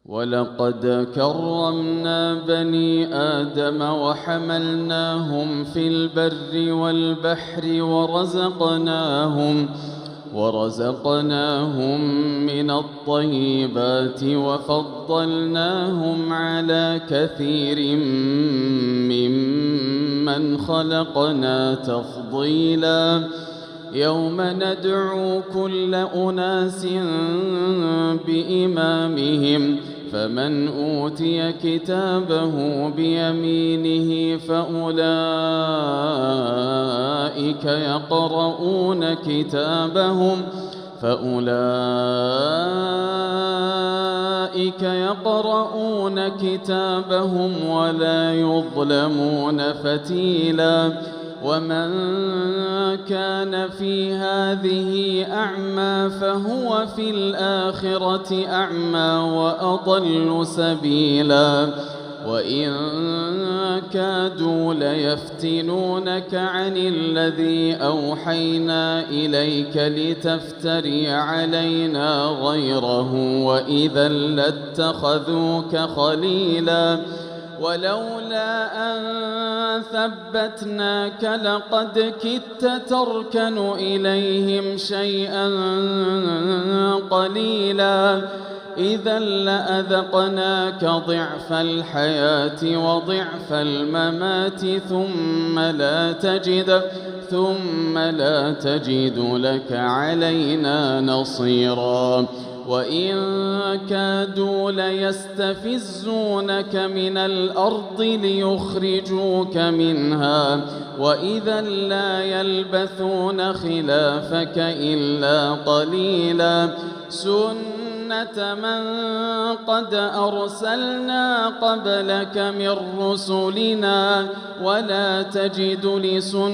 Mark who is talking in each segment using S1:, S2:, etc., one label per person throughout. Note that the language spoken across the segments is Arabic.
S1: ولقد كرمنا بني آدم وحملناهم في البر والبحر ورزقناهم من الطيبات وفضلناهم على كثير ممن خلقنا تفضيلا. يوم ندعو كل أناس بإمامهم فمن أوتي كتابه بيمينه فأولئك يقرؤون كتابهم ولا يظلمون فتيلا. ومن كان في هذه أعمى فهو في الآخرة أعمى وأضل سبيلا. وإن كادوا ليفتنونك عن الذي أوحينا إليك لتفتري علينا غيره وإذا لاتخذوك خليلا. ولولا أن ثبتناك لقد كدت تركن إليهم شيئا قليلا. إذا لأذقناك ضعف الحياة وضعف الممات ثم لا تجد لك علينا نصيرا. وإن كادوا ليستفزونك من الأرض ليخرجوك منها وإذا لا يلبثون خلافك إلا قليلا. سنة من قد أرسلنا قبلك من رسلنا ولا تجد لسنتنا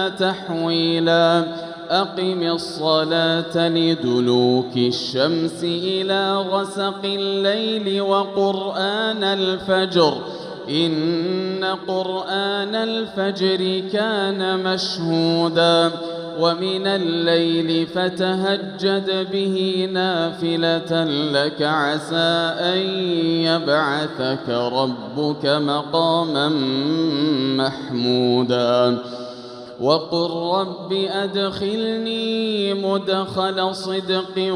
S1: تحويلا. أقم الصلاة لدلوك الشمس إلى غسق الليل وقرآن الفجر إن قرآن الفجر كان مشهودا. ومن الليل فتهجد به نافلة لك عسى أن يبعثك ربك مقاما محمودا. وقل رب أدخلني مدخل صدق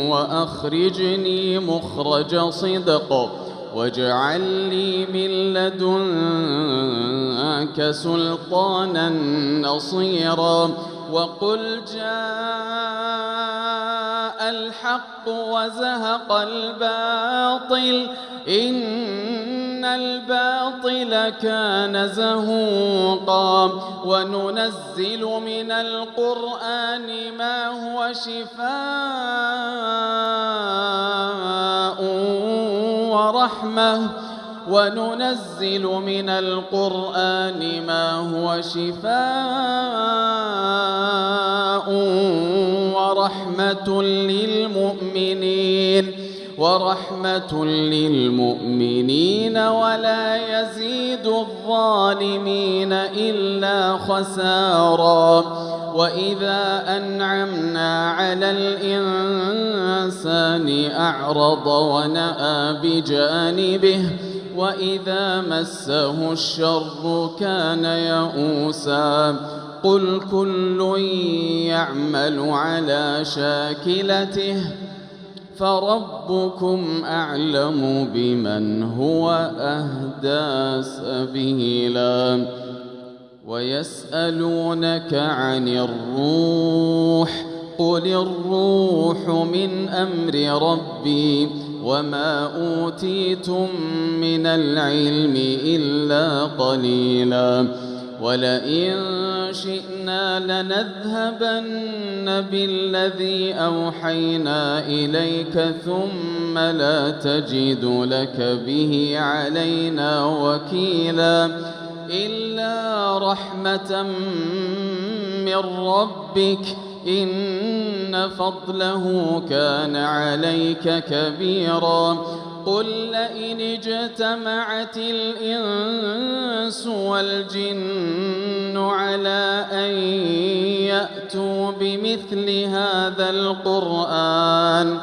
S1: وأخرجني مخرج صدق واجعل لي من لدنك سلطانا نصيرا. وقل جاء الحق وزهق الباطل إن الباطل كان زهوقا. وننزل من القرآن ما هو شفاء ورحمة للمؤمنين ولا يزيد الظالمين إلا خسارا. وإذا أنعمنا على الإنسان أعرض ونأى بجانبه وإذا مسه الشر كان يئوسا. قل كل يعمل على شاكلته فربكم أعلم بمن هو أهدى سبيلا. ويسألونك عن الروح قل الروح من أمر ربي وما أوتيتم من العلم إلا قليلا. ولئن شئنا لنذهبن بالذي أوحينا إليك ثم لا تجد لك به علينا وكيلا. إلا رحمة من ربك إن فضله كان عليك كبيرا. قل لئن اجتمعت الإنس والجن على أن يأتوا بمثل هذا القرآن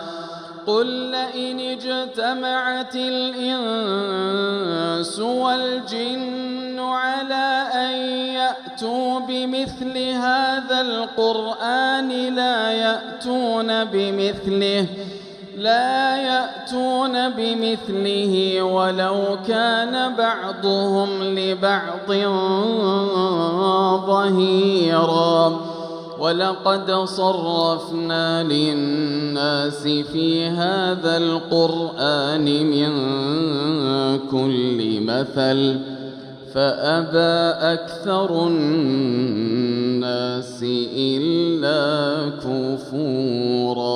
S1: قل لئن اجتمعت الإنس والجن على أن يأتوا بمثل هذا القرآن لا يأتون بمثله ولو كان بعضهم لبعض ظهيرا ولقد صرفنا للناس في هذا القرآن من كل مثل فأبى أكثر الناس إلا كفورا.